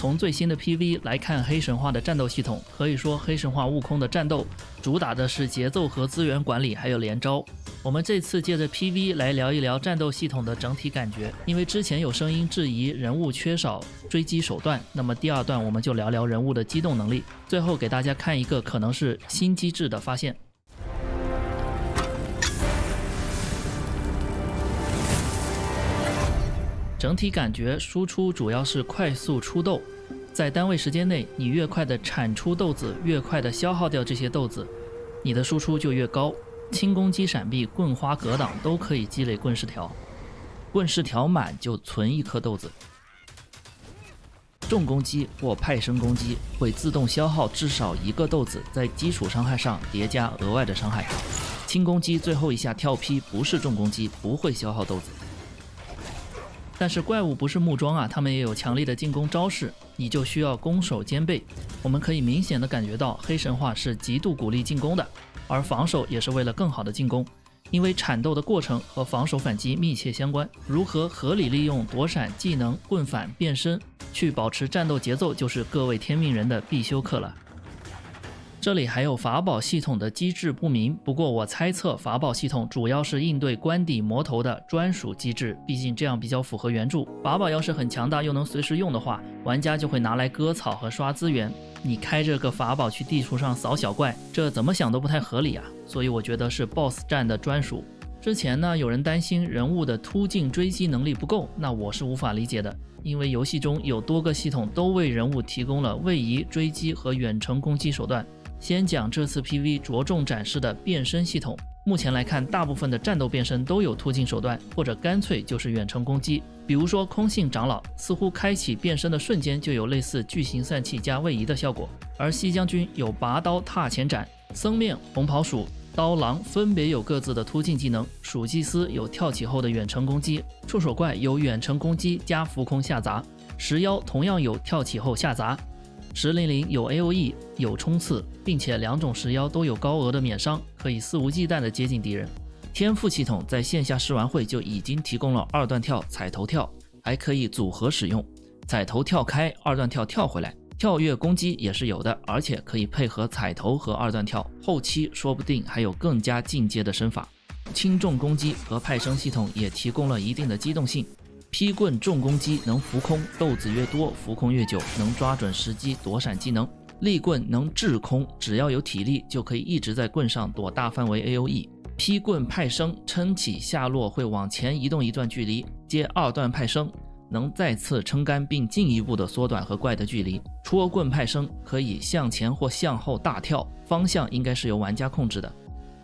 从最新的 PV 来看黑神话的战斗系统，可以说黑神话悟空的战斗主打的是节奏和资源管理，还有连招。我们这次借着 PV 来聊一聊战斗系统的整体感觉，因为之前有声音质疑人物缺少追击手段，那么第二段我们就聊聊人物的机动能力，最后给大家看一个可能是新机制的发现。整体感觉输出主要是快速出豆，在单位时间内，你越快的产出豆子，越快的消耗掉这些豆子，你的输出就越高。轻攻击、闪避、棍花、格挡都可以积累棍式条，棍式条满就存一颗豆子。重攻击或派生攻击会自动消耗至少一个豆子，在基础伤害上叠加额外的伤害。轻攻击最后一下跳劈不是重攻击，不会消耗豆子。但是怪物不是木桩啊，他们也有强力的进攻招式，你就需要攻守兼备。我们可以明显的感觉到黑神话是极度鼓励进攻的，而防守也是为了更好的进攻，因为铲豆的过程和防守反击密切相关。如何合理利用躲闪技能、棍反、变身去保持战斗节奏，就是各位天命人的必修课了。这里还有法宝系统的机制不明，不过我猜测法宝系统主要是应对官邸魔头的专属机制，毕竟这样比较符合原著。法宝要是很强大又能随时用的话，玩家就会拿来割草和刷资源，你开着个法宝去地图上扫小怪，这怎么想都不太合理啊，所以我觉得是 BOSS 战的专属。之前呢，有人担心人物的突进追击能力不够，那我是无法理解的，因为游戏中有多个系统都为人物提供了位移、追击和远程攻击手段。先讲这次 PV 着重展示的变身系统，目前来看，大部分的战斗变身都有突进手段，或者干脆就是远程攻击。比如说空性长老，似乎开启变身的瞬间就有类似巨型散气加位移的效果，而西将军有拔刀踏前斩，僧面、红袍鼠、刀郎分别有各自的突进技能，鼠祭司有跳起后的远程攻击，触手怪有远程攻击加浮空下砸，石妖同样有跳起后下砸。1000有 AOE 有冲刺，并且两种石妖都有高额的免伤，可以肆无忌惮地接近敌人。天赋系统在线下试玩会就已经提供了二段跳、踩头跳，还可以组合使用，踩头跳开，二段跳跳回来。跳跃攻击也是有的，而且可以配合踩头和二段跳，后期说不定还有更加进阶的身法。轻重攻击和派生系统也提供了一定的机动性。劈棍重攻击能浮空，豆子越多浮空越久，能抓准时机躲闪技能。力棍能滞空，只要有体力就可以一直在棍上躲大范围 AOE。劈棍派生撑起下落会往前移动一段距离，接二段派生能再次撑杆并进一步的缩短和怪的距离。戳棍派生可以向前或向后大跳，方向应该是由玩家控制的。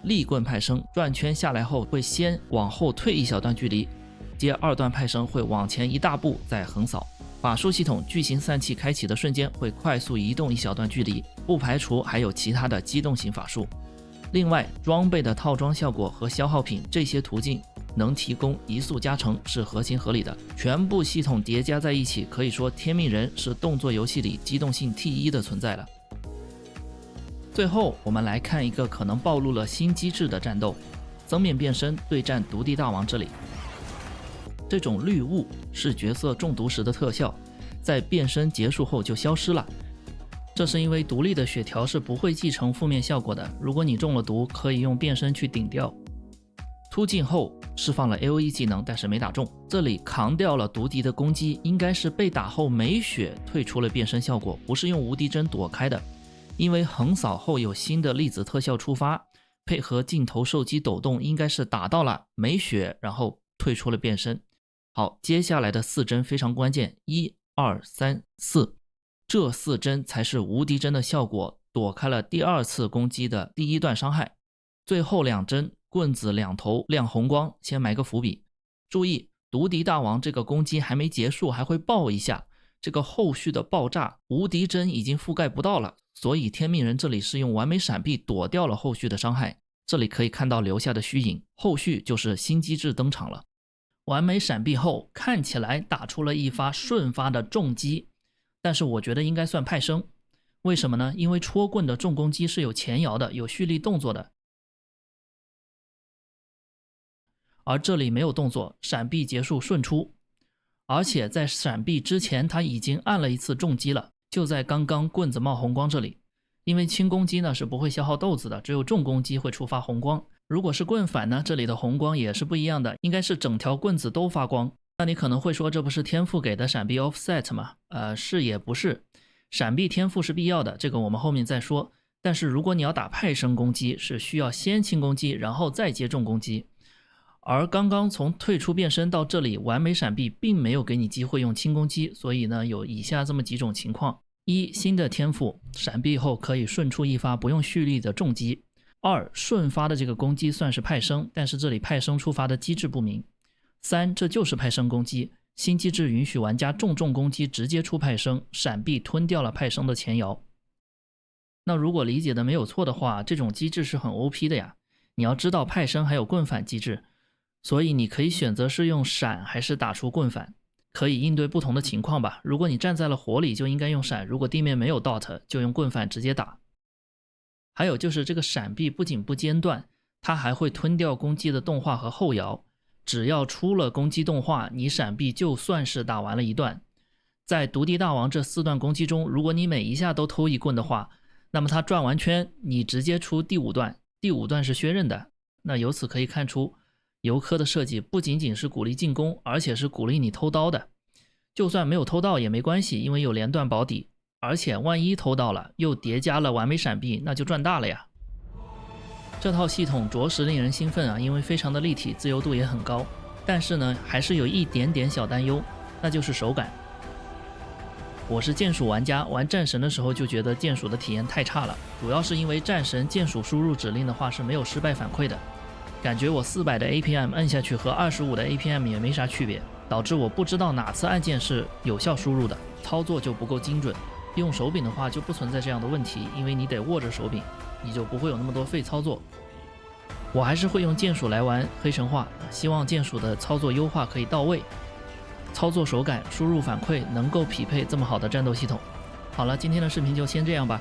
力棍派生转圈下来后会先往后退一小段距离，接二段派生会往前一大步再横扫。法术系统巨型散气开启的瞬间会快速移动一小段距离，不排除还有其他的机动型法术。另外，装备的套装效果和消耗品这些途径能提供移速加成是合情合理的，全部系统叠加在一起，可以说天命人是动作游戏里机动性T1的存在了。最后我们来看一个可能暴露了新机制的战斗，僧面变身对战毒地大王。这里这种绿雾是角色中毒时的特效，在变身结束后就消失了，这是因为独立的血条是不会继承负面效果的，如果你中了毒可以用变身去顶掉。突进后释放了 AOE 技能，但是没打中，这里扛掉了毒敌的攻击，应该是被打后没血退出了变身效果，不是用无敌帧躲开的，因为横扫后有新的粒子特效触发，配合镜头受击抖动，应该是打到了没血然后退出了变身。好，接下来的4帧非常关键，1、2、3、4，这4帧才是无敌帧的效果，躲开了第二次攻击的第一段伤害。最后2帧棍子两头亮红光，先埋个伏笔。注意，毒敌大王这个攻击还没结束，还会爆一下，这个后续的爆炸无敌帧已经覆盖不到了，所以天命人这里是用完美闪避躲掉了后续的伤害。这里可以看到留下的虚影，后续就是新机制登场了。完美闪避后看起来打出了一发瞬发的重击，但是我觉得应该算派生。为什么呢？因为戳棍的重攻击是有前摇的，有蓄力动作的，而这里没有动作，闪避结束顺出。而且在闪避之前他已经按了一次重击了，就在刚刚棍子冒红光这里。因为轻攻击呢是不会消耗豆子的，只有重攻击会触发红光。如果是棍反呢，这里的红光也是不一样的，应该是整条棍子都发光。那你可能会说，这不是天赋给的闪避 offset 吗？是也不是，闪避天赋是必要的，这个我们后面再说。但是如果你要打派生攻击，是需要先轻攻击，然后再接重攻击。而刚刚从退出变身到这里完美闪避，并没有给你机会用轻攻击，所以呢有以下这么几种情况：一、新的天赋闪避后可以顺出一发不用蓄力的重击；二、顺发的这个攻击算是派生，但是这里派生触发的机制不明；三、这就是派生攻击，新机制允许玩家重攻击直接出派生，闪避吞掉了派生的前摇。那如果理解的没有错的话，这种机制是很 OP 的呀。你要知道派生还有棍反机制，所以你可以选择是用闪还是打出棍反，可以应对不同的情况吧。如果你站在了火里就应该用闪，如果地面没有 dot 就用棍反直接打。还有就是这个闪避不仅不间断，它还会吞掉攻击的动画和后摇，只要出了攻击动画，你闪避就算是打完了一段。在毒地大王这4段攻击中，如果你每一下都偷一棍的话，那么它转完圈你直接出第5段，第5段是削刃的。那由此可以看出，游科的设计不仅仅是鼓励进攻，而且是鼓励你偷刀的。就算没有偷到也没关系，因为有连段保底，而且万一偷到了又叠加了完美闪避，那就赚大了呀。这套系统着实令人兴奋啊，因为非常的立体，自由度也很高。但是呢还是有一点点小担忧，那就是手感。我是剑鼠玩家，玩战神的时候就觉得剑鼠的体验太差了，主要是因为战神剑鼠输入指令的话是没有失败反馈的，感觉我400的 APM 按下去和25的 APM 也没啥区别，导致我不知道哪次按键是有效输入的，操作就不够精准。用手柄的话就不存在这样的问题，因为你得握着手柄，你就不会有那么多废操作。我还是会用剑鼠来玩黑神话，希望剑鼠的操作优化可以到位，操作手感、输入反馈能够匹配这么好的战斗系统。好了，今天的视频就先这样吧。